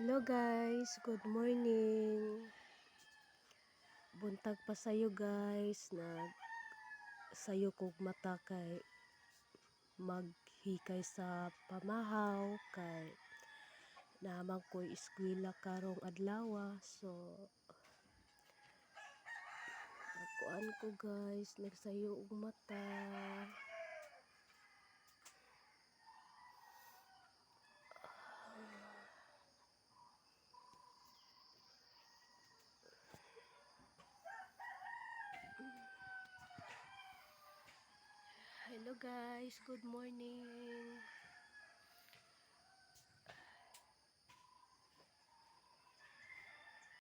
Hello guys, good morning. Buntag pa sayo guys, sayo kog mata kay maghikay sa pamahaw kay naman ko eskwela karong adlaw. So kuan ko guys, nagsayo og mata. Hello guys, good morning.